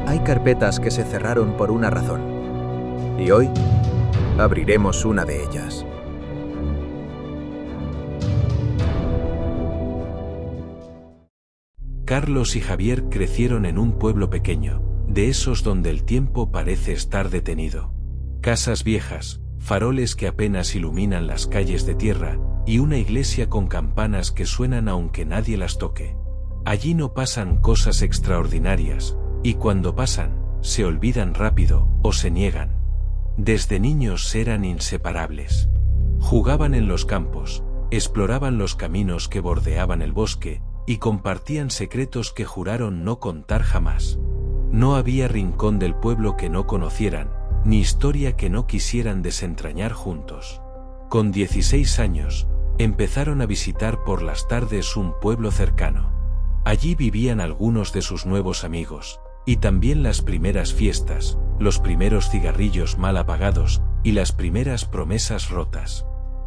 Hay carpetas que se cerraron por una razón. Y hoy abriremos una de ellas. Carlos y Javier crecieron en un pueblo pequeño, de esos donde el tiempo parece estar detenido. Casas viejas, faroles que apenas iluminan las calles de tierra, y una iglesia con campanas que suenan aunque nadie las toque. Allí no pasan cosas extraordinarias, y cuando pasan, se olvidan rápido o se niegan. Desde niños eran inseparables. Jugaban en los campos, exploraban los caminos que bordeaban el bosque, y compartían secretos que juraron no contar jamás. No había rincón del pueblo que no conocieran, ni historia que no quisieran desentrañar juntos. Con 16 años, empezaron a visitar por las tardes un pueblo cercano. Allí vivían algunos de sus nuevos amigos, y también las primeras fiestas, los primeros cigarrillos mal apagados, y las primeras promesas rotas.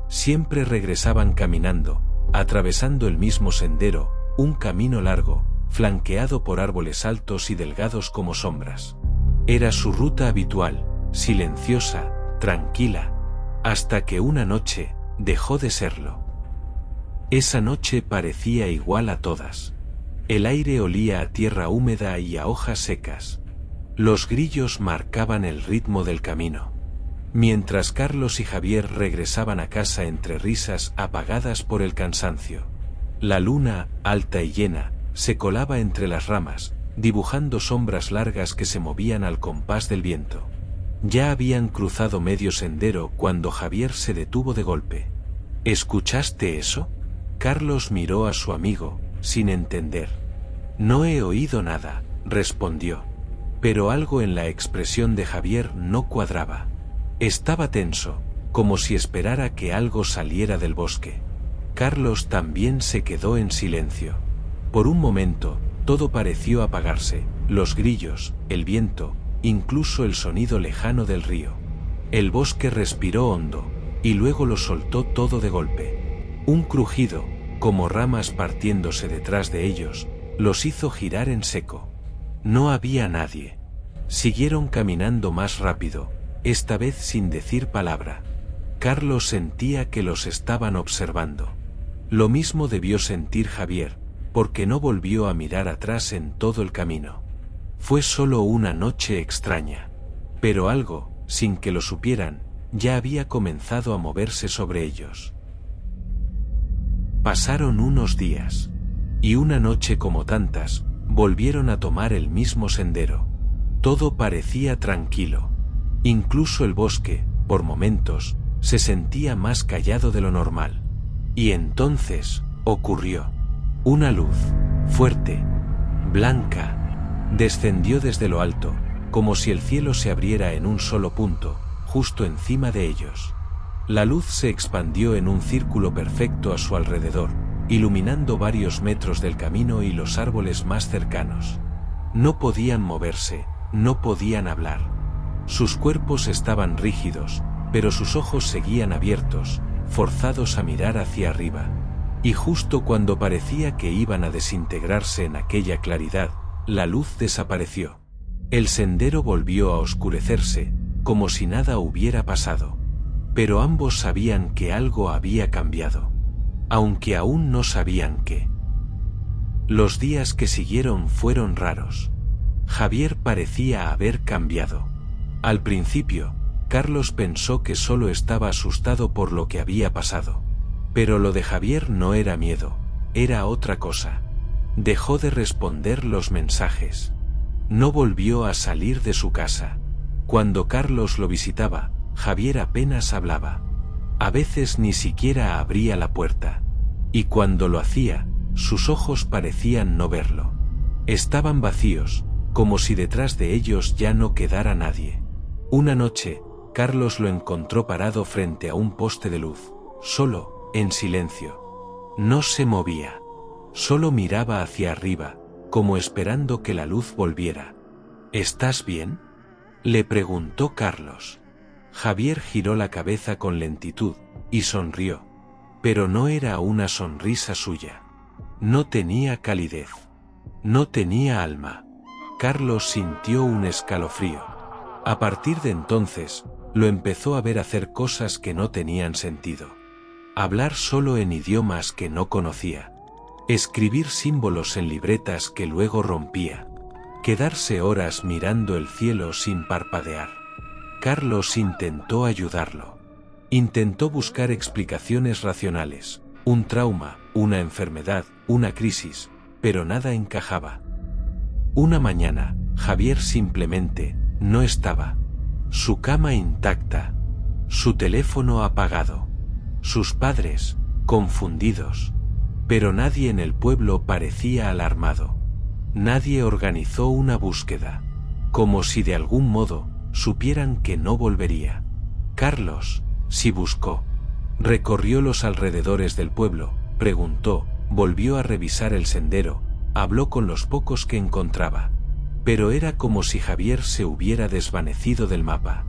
Siempre regresaban caminando, atravesando el mismo sendero, un camino largo, flanqueado por árboles altos y delgados como sombras. Era su ruta habitual, silenciosa, tranquila, hasta que una noche dejó de serlo. Esa noche parecía igual a todas. El aire olía a tierra húmeda y a hojas secas. Los grillos marcaban el ritmo del camino. Mientras Carlos y Javier regresaban a casa entre risas apagadas por el cansancio. La luna, alta y llena, se colaba entre las ramas, dibujando sombras largas que se movían al compás del viento. Ya habían cruzado medio sendero cuando Javier se detuvo de golpe. ¿Escuchaste eso? Carlos miró a su amigo, sin entender. No he oído nada, respondió. Pero algo en la expresión de Javier no cuadraba. Estaba tenso, como si esperara que algo saliera del bosque. Carlos también se quedó en silencio. Por un momento, todo pareció apagarse, los grillos, el viento, incluso el sonido lejano del río. El bosque respiró hondo, y luego lo soltó todo de golpe. Un crujido, como ramas partiéndose detrás de ellos, los hizo girar en seco. No había nadie. Siguieron caminando más rápido, esta vez sin decir palabra. Carlos sentía que los estaban observando. Lo mismo debió sentir Javier, porque no volvió a mirar atrás en todo el camino. Fue solo una noche extraña. Pero algo, sin que lo supieran, ya había comenzado a moverse sobre ellos. Pasaron unos días. Y una noche como tantas, volvieron a tomar el mismo sendero. Todo parecía tranquilo. Incluso el bosque, por momentos, se sentía más callado de lo normal. Y entonces, ocurrió. Una luz, fuerte, blanca, descendió desde lo alto, como si el cielo se abriera en un solo punto, justo encima de ellos. La luz se expandió en un círculo perfecto a su alrededor, iluminando varios metros del camino y los árboles más cercanos. No podían moverse, no podían hablar. Sus cuerpos estaban rígidos, pero sus ojos seguían abiertos, forzados a mirar hacia arriba. Y justo cuando parecía que iban a desintegrarse en aquella claridad, la luz desapareció. El sendero volvió a oscurecerse, como si nada hubiera pasado. Pero ambos sabían que algo había cambiado. Aunque aún no sabían qué. Los días que siguieron fueron raros. Javier parecía haber cambiado. Al principio, Carlos pensó que solo estaba asustado por lo que había pasado. Pero lo de Javier no era miedo, era otra cosa. Dejó de responder los mensajes. No volvió a salir de su casa. Cuando Carlos lo visitaba, Javier apenas hablaba. A veces ni siquiera abría la puerta. Y cuando lo hacía, sus ojos parecían no verlo. Estaban vacíos, como si detrás de ellos ya no quedara nadie. Una noche, Carlos lo encontró parado frente a un poste de luz, solo, en silencio. No se movía. Solo miraba hacia arriba, como esperando que la luz volviera. ¿Estás bien?, le preguntó Carlos. Javier giró la cabeza con lentitud, y sonrió. Pero no era una sonrisa suya. No tenía calidez. No tenía alma. Carlos sintió un escalofrío. A partir de entonces, lo empezó a ver hacer cosas que no tenían sentido. Hablar solo en idiomas que no conocía. Escribir símbolos en libretas que luego rompía. Quedarse horas mirando el cielo sin parpadear. Carlos intentó ayudarlo. Intentó buscar explicaciones racionales. Un trauma, una enfermedad, una crisis, pero nada encajaba. Una mañana, Javier simplemente no estaba. Su cama intacta, su teléfono apagado, sus padres confundidos. Pero nadie en el pueblo parecía alarmado. Nadie organizó una búsqueda, como si de algún modo supieran que no volvería. Carlos sí buscó. Recorrió los alrededores del pueblo, preguntó, volvió a revisar el sendero, habló con los pocos que encontraba. Pero era como si Javier se hubiera desvanecido del mapa,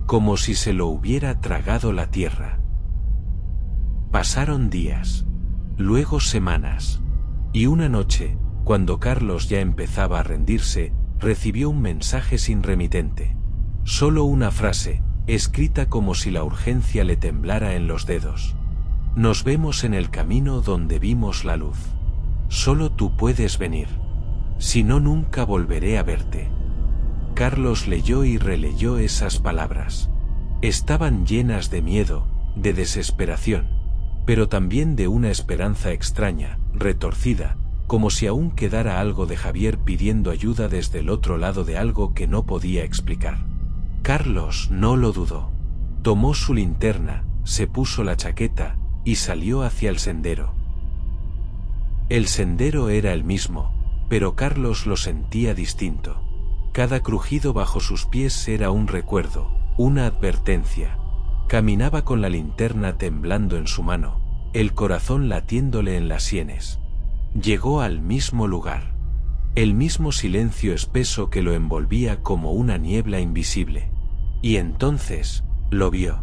como si se lo hubiera tragado la tierra. Pasaron días, luego semanas, y una noche, cuando Carlos ya empezaba a rendirse, recibió un mensaje sin remitente. Solo una frase, escrita como si la urgencia le temblara en los dedos. Nos vemos en el camino donde vimos la luz. Solo tú puedes venir. Si no, nunca volveré a verte. Carlos leyó y releyó esas palabras. Estaban llenas de miedo, de desesperación, pero también de una esperanza extraña, retorcida, como si aún quedara algo de Javier pidiendo ayuda desde el otro lado de algo que no podía explicar. Carlos no lo dudó. Tomó su linterna, se puso la chaqueta y salió hacia el sendero. El sendero era el mismo, pero Carlos lo sentía distinto. Cada crujido bajo sus pies era un recuerdo, una advertencia. Caminaba con la linterna temblando en su mano, el corazón latiéndole en las sienes. Llegó al mismo lugar. El mismo silencio espeso que lo envolvía como una niebla invisible. Y entonces, lo vio.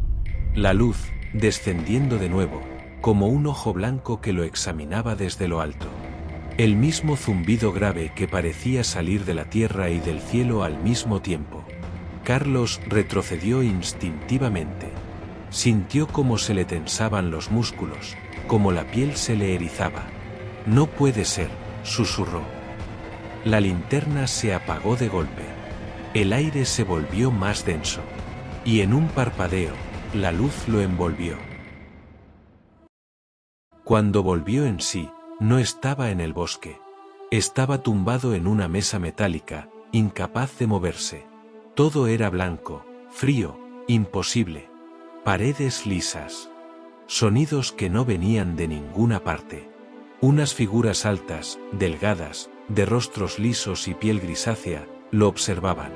La luz, descendiendo de nuevo, como un ojo blanco que lo examinaba desde lo alto. El mismo zumbido grave que parecía salir de la tierra y del cielo al mismo tiempo. Carlos retrocedió instintivamente. Sintió cómo se le tensaban los músculos, como la piel se le erizaba. No puede ser, susurró. La linterna se apagó de golpe. El aire se volvió más denso. Y en un parpadeo, la luz lo envolvió. Cuando volvió en sí, no estaba en el bosque. Estaba tumbado en una mesa metálica, incapaz de moverse. Todo era blanco, frío, imposible. Paredes lisas. Sonidos que no venían de ninguna parte. Unas figuras altas, delgadas, de rostros lisos y piel grisácea, lo observaban.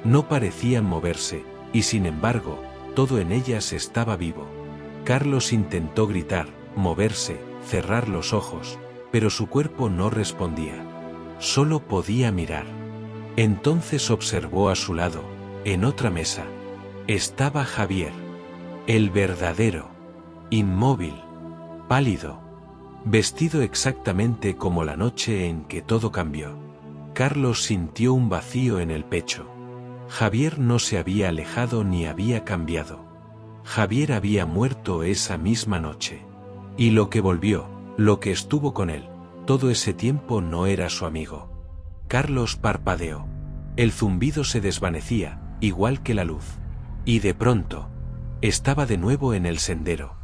No parecían moverse, y sin embargo, todo en ellas estaba vivo. Carlos intentó gritar, moverse, cerrar los ojos, pero su cuerpo no respondía. Solo podía mirar. Entonces observó a su lado, en otra mesa. Estaba Javier. El verdadero. Inmóvil. Pálido. Vestido exactamente como la noche en que todo cambió. Carlos sintió un vacío en el pecho. Javier no se había alejado ni había cambiado. Javier había muerto esa misma noche. Y lo que volvió, lo que estuvo con él, todo ese tiempo no era su amigo. Carlos parpadeó. El zumbido se desvanecía, igual que la luz. Y de pronto, estaba de nuevo en el sendero.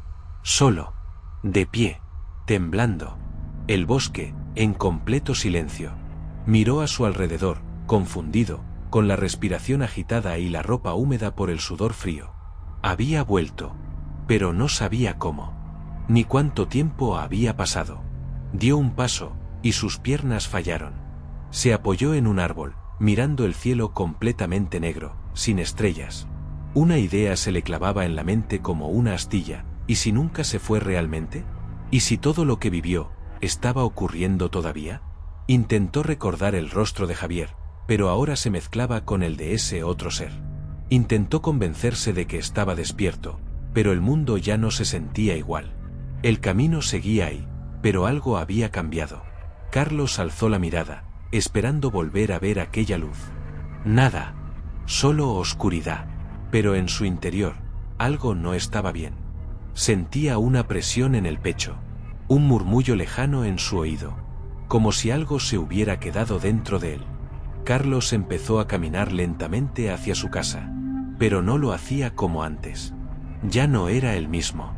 Solo. De pie. Temblando. El bosque, en completo silencio. Miró a su alrededor, confundido, con la respiración agitada y la ropa húmeda por el sudor frío. Había vuelto, pero no sabía cómo, ni cuánto tiempo había pasado. Dio un paso, y sus piernas fallaron. Se apoyó en un árbol, mirando el cielo completamente negro, sin estrellas. Una idea se le clavaba en la mente como una astilla, ¿y si nunca se fue realmente? ¿Y si todo lo que vivió, estaba ocurriendo todavía? Intentó recordar el rostro de Javier, pero ahora se mezclaba con el de ese otro ser. Intentó convencerse de que estaba despierto, pero el mundo ya no se sentía igual. El camino seguía ahí, pero algo había cambiado. Carlos alzó la mirada, esperando volver a ver aquella luz. Nada, solo oscuridad. Pero en su interior, algo no estaba bien. Sentía una presión en el pecho, un murmullo lejano en su oído, como si algo se hubiera quedado dentro de él. Carlos empezó a caminar lentamente hacia su casa, pero no lo hacía como antes. Ya no era el mismo.